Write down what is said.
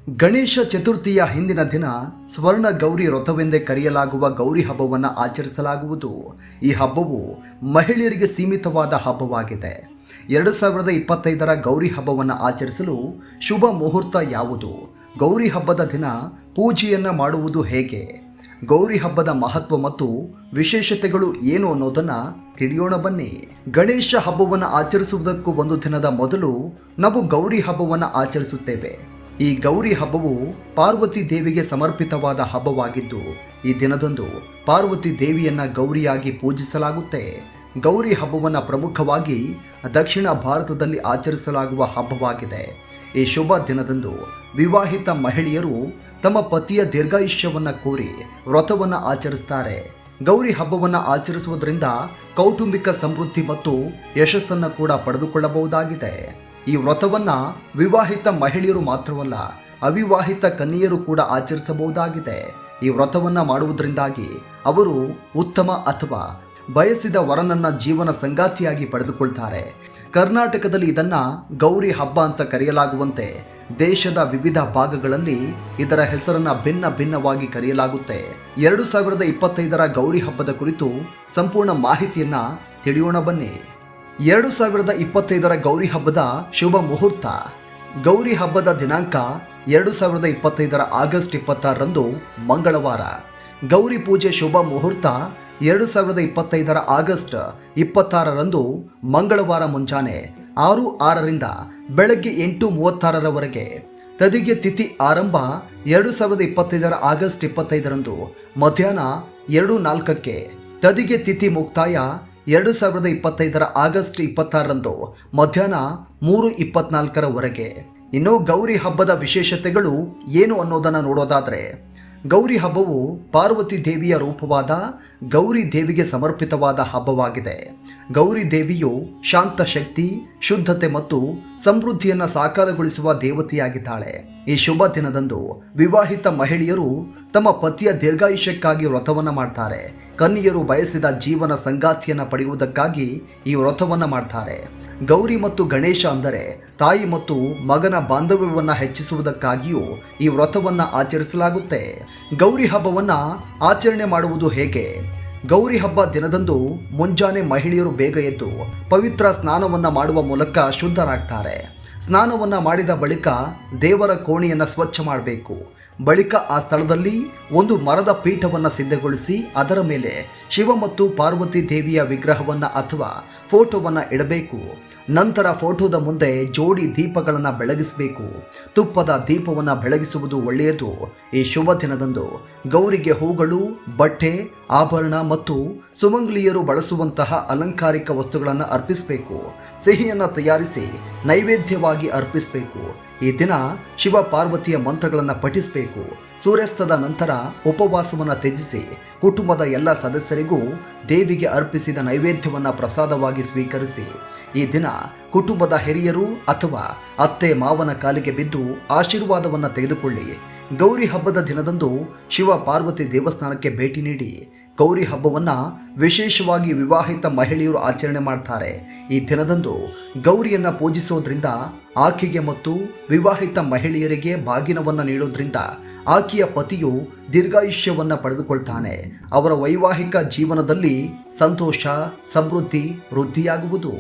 ಗಣೇಶ ಚತುರ್ಥಿಯ ಹಿಂದಿನ ದಿನ ಸ್ವರ್ಣ ಗೌರಿ ವ್ರತವೆಂದೇ ಕರೆಯಲಾಗುವ ಗೌರಿ ಹಬ್ಬವನ್ನು ಆಚರಿಸಲಾಗುವುದು. ಈ ಹಬ್ಬವು ಮಹಿಳೆಯರಿಗೆ ಸೀಮಿತವಾದ ಹಬ್ಬವಾಗಿದೆ. 2025ರ ಗೌರಿ ಹಬ್ಬವನ್ನು ಆಚರಿಸಲು ಶುಭ ಮುಹೂರ್ತ ಯಾವುದು? ಗೌರಿ ಹಬ್ಬದ ದಿನ ಪೂಜೆಯನ್ನು ಮಾಡುವುದು ಹೇಗೆ? ಗೌರಿ ಹಬ್ಬದ ಮಹತ್ವ ಮತ್ತು ವಿಶೇಷತೆಗಳು ಏನು ಅನ್ನೋದನ್ನು ತಿಳಿಯೋಣ ಬನ್ನಿ. ಗಣೇಶ ಹಬ್ಬವನ್ನು ಆಚರಿಸುವುದಕ್ಕೂ ಒಂದು ದಿನದ ಮೊದಲು ನಾವು ಗೌರಿ ಹಬ್ಬವನ್ನು ಆಚರಿಸುತ್ತೇವೆ. ಈ ಗೌರಿ ಹಬ್ಬವು ಪಾರ್ವತಿ ದೇವಿಗೆ ಸಮರ್ಪಿತವಾದ ಹಬ್ಬವಾಗಿದ್ದು, ಈ ದಿನದಂದು ಪಾರ್ವತಿ ದೇವಿಯನ್ನ ಗೌರಿಯಾಗಿ ಪೂಜಿಸಲಾಗುತ್ತೆ. ಗೌರಿ ಹಬ್ಬವನ್ನು ಪ್ರಮುಖವಾಗಿ ದಕ್ಷಿಣ ಭಾರತದಲ್ಲಿ ಆಚರಿಸಲಾಗುವ ಹಬ್ಬವಾಗಿದೆ. ಈ ಶುಭ ದಿನದಂದು ವಿವಾಹಿತ ಮಹಿಳೆಯರು ತಮ್ಮ ಪತಿಯ ದೀರ್ಘಾಯುಷ್ಯವನ್ನು ಕೋರಿ ವ್ರತವನ್ನು ಆಚರಿಸ್ತಾರೆ. ಗೌರಿ ಹಬ್ಬವನ್ನು ಆಚರಿಸುವುದರಿಂದ ಕೌಟುಂಬಿಕ ಸಮೃದ್ಧಿ ಮತ್ತು ಯಶಸ್ಸನ್ನು ಕೂಡ ಪಡೆದುಕೊಳ್ಳಬಹುದಾಗಿದೆ. ಈ ವ್ರತವನ್ನು ವಿವಾಹಿತ ಮಹಿಳೆಯರು ಮಾತ್ರವಲ್ಲ, ಅವಿವಾಹಿತ ಕನ್ಯೆಯರು ಕೂಡ ಆಚರಿಸಬಹುದಾಗಿದೆ. ಈ ವ್ರತವನ್ನು ಮಾಡುವುದರಿಂದಾಗಿ ಅವರು ಉತ್ತಮ ಅಥವಾ ಬಯಸಿದ ವರನನ್ನ ಜೀವನ ಸಂಗಾತಿಯಾಗಿ ಪಡೆದುಕೊಳ್ತಾರೆ. ಕರ್ನಾಟಕದಲ್ಲಿ ಇದನ್ನು ಗೌರಿ ಹಬ್ಬ ಅಂತ ಕರೆಯಲಾಗುವಂತೆ ದೇಶದ ವಿವಿಧ ಭಾಗಗಳಲ್ಲಿ ಇದರ ಹೆಸರನ್ನು ಭಿನ್ನವಾಗಿ ಕರೆಯಲಾಗುತ್ತೆ. 2025ರ ಗೌರಿ ಹಬ್ಬದ ಕುರಿತು ಸಂಪೂರ್ಣ ಮಾಹಿತಿಯನ್ನು ತಿಳಿಯೋಣ ಬನ್ನಿ. 2025ರ ಗೌರಿ ಹಬ್ಬದ ಶುಭ ಮುಹೂರ್ತ. ಗೌರಿ ಹಬ್ಬದ ದಿನಾಂಕ 2025ರ ಆಗಸ್ಟ್ 26ರಂದು ಮಂಗಳವಾರ. ಗೌರಿ ಪೂಜೆ ಶುಭ ಮುಹೂರ್ತ 2025ರ ಆಗಸ್ಟ್ 26ರಂದು ಮಂಗಳವಾರ ಮುಂಜಾನೆ 6:06ರಿಂದ ಬೆಳಗ್ಗೆ 8:36ರವರೆಗೆ. ತದಿಗೆ ತಿಥಿ ಆರಂಭ 2025ರ ಆಗಸ್ಟ್ 25ರಂದು ಮಧ್ಯಾಹ್ನ 2:04ಕ್ಕೆ. ತದಿಗೆ ತಿಥಿ ಮುಕ್ತಾಯ 2025ರ ಆಗಸ್ಟ್ 26ರಂದು ಮಧ್ಯಾಹ್ನ 3:24ರವರೆಗೆ. ಇನ್ನು ಗೌರಿ ಹಬ್ಬದ ವಿಶೇಷತೆಗಳು ಏನು ಅನ್ನೋದನ್ನು ನೋಡೋದಾದರೆ, ಗೌರಿ ಹಬ್ಬವು ಪಾರ್ವತಿ ದೇವಿಯ ರೂಪವಾದ ಗೌರಿ ದೇವಿಗೆ ಸಮರ್ಪಿತವಾದ ಹಬ್ಬವಾಗಿದೆ. ಗೌರಿ ದೇವಿಯು ಶಾಂತ ಶಕ್ತಿ, ಶುದ್ಧತೆ ಮತ್ತು ಸಮೃದ್ಧಿಯನ್ನು ಸಾಕಾರಗೊಳಿಸುವ ದೇವತೆಯಾಗಿದ್ದಾಳೆ. ಈ ಶುಭ ದಿನದಂದು ವಿವಾಹಿತ ಮಹಿಳೆಯರು ತಮ್ಮ ಪತಿಯ ದೀರ್ಘಾಯುಷ್ಯಕ್ಕಾಗಿ ವ್ರತವನ್ನು ಮಾಡ್ತಾರೆ. ಕನ್ಯೆಯರು ಬಯಸಿದ ಜೀವನ ಸಂಗಾತಿಯನ್ನು ಪಡೆಯುವುದಕ್ಕಾಗಿ ಈ ವ್ರತವನ್ನು ಮಾಡ್ತಾರೆ. ಗೌರಿ ಮತ್ತು ಗಣೇಶ ಅಂದರೆ ತಾಯಿ ಮತ್ತು ಮಗನ ಬಾಂಧವ್ಯವನ್ನು ಹೆಚ್ಚಿಸುವುದಕ್ಕಾಗಿಯೂ ಈ ವ್ರತವನ್ನು ಆಚರಿಸಲಾಗುತ್ತೆ. ಗೌರಿ ಹಬ್ಬವನ್ನು ಆಚರಣೆ ಮಾಡುವುದು ಹೇಗೆ? ಗೌರಿ ಹಬ್ಬ ದಿನದಂದು ಮುಂಜಾನೆ ಮಹಿಳೆಯರು ಬೇಗ ಎದ್ದು ಪವಿತ್ರ ಸ್ನಾನವನ್ನು ಮಾಡುವ ಮೂಲಕ ಶುದ್ಧರಾಗ್ತಾರೆ. ಸ್ನಾನವನ್ನು ಮಾಡಿದ ಬಳಿಕ ದೇವರ ಕೋಣೆಯನ್ನು ಸ್ವಚ್ಛ ಮಾಡಬೇಕು. ಬಳಿಕ ಆ ಸ್ಥಳದಲ್ಲಿ ಒಂದು ಮರದ ಪೀಠವನ್ನು ಸಿದ್ಧಗೊಳಿಸಿ ಅದರ ಮೇಲೆ ಶಿವ ಮತ್ತು ಪಾರ್ವತಿ ದೇವಿಯ ವಿಗ್ರಹವನ್ನು ಅಥವಾ ಫೋಟೋವನ್ನು ಇಡಬೇಕು. ನಂತರ ಫೋಟೋದ ಮುಂದೆ ಜೋಡಿ ದೀಪಗಳನ್ನು ಬೆಳಗಿಸಬೇಕು. ತುಪ್ಪದ ದೀಪವನ್ನು ಬೆಳಗಿಸುವುದು ಒಳ್ಳೆಯದು. ಈ ಶುಭ ದಿನದಂದು ಗೌರಿಗೆ ಹೂಗಳು, ಬಟ್ಟೆ, ಆಭರಣ ಮತ್ತು ಸುಮಂಗಲಿಯರು ಬಳಸುವಂತಹ ಅಲಂಕಾರಿಕ ವಸ್ತುಗಳನ್ನು ಅರ್ಪಿಸಬೇಕು. ಸಿಹಿಯನ್ನು ತಯಾರಿಸಿ ನೈವೇದ್ಯವಾಗಿ ಅರ್ಪಿಸಬೇಕು. ಈ ದಿನ ಶಿವ ಪಾರ್ವತಿಯ ಮಂತ್ರಗಳನ್ನು ಪಠಿಸಬೇಕು. ಸೂರ್ಯಾಸ್ತದ ನಂತರ ಉಪವಾಸವನ್ನು ತ್ಯಜಿಸಿ ಕುಟುಂಬದ ಎಲ್ಲ ಸದಸ್ಯರಿಗೂ ದೇವಿಗೆ ಅರ್ಪಿಸಿದ ನೈವೇದ್ಯವನ್ನು ಪ್ರಸಾದವಾಗಿ ಸ್ವೀಕರಿಸಿ. ಈ ದಿನ ಕುಟುಂಬದ ಹಿರಿಯರು ಅಥವಾ ಅತ್ತೆ ಮಾವನ ಕಾಲಿಗೆ ಬಿದ್ದು ಆಶೀರ್ವಾದವನ್ನು ತೆಗೆದುಕೊಳ್ಳಿ. ಗೌರಿ ಹಬ್ಬದ ದಿನದಂದು ಶಿವ ಪಾರ್ವತಿ ದೇವಸ್ಥಾನಕ್ಕೆ ಭೇಟಿ ನೀಡಿ. ಗೌರಿ ಹಬ್ಬವನ್ನು ವಿಶೇಷವಾಗಿ ವಿವಾಹಿತ ಮಹಿಳೆಯರು ಆಚರಣೆ ಮಾಡ್ತಾರೆ. ಈ ದಿನದಂದು ಗೌರಿಯನ್ನು ಪೂಜಿಸೋದ್ರಿಂದ ಆಕೆಗೆ ಮತ್ತು ವಿವಾಹಿತ ಮಹಿಳೆಯರಿಗೆ ಬಾಗಿನವನ್ನು ನೀಡೋದ್ರಿಂದ ಆಕೆಯ ಪತಿಯು ದೀರ್ಘಾಯುಷ್ಯವನ್ನು ಪಡೆದುಕೊಳ್ತಾನೆ. ಅವರ ವೈವಾಹಿಕ ಜೀವನದಲ್ಲಿ ಸಂತೋಷ, ಸಮೃದ್ಧಿ ವೃದ್ಧಿಯಾಗುವುದು.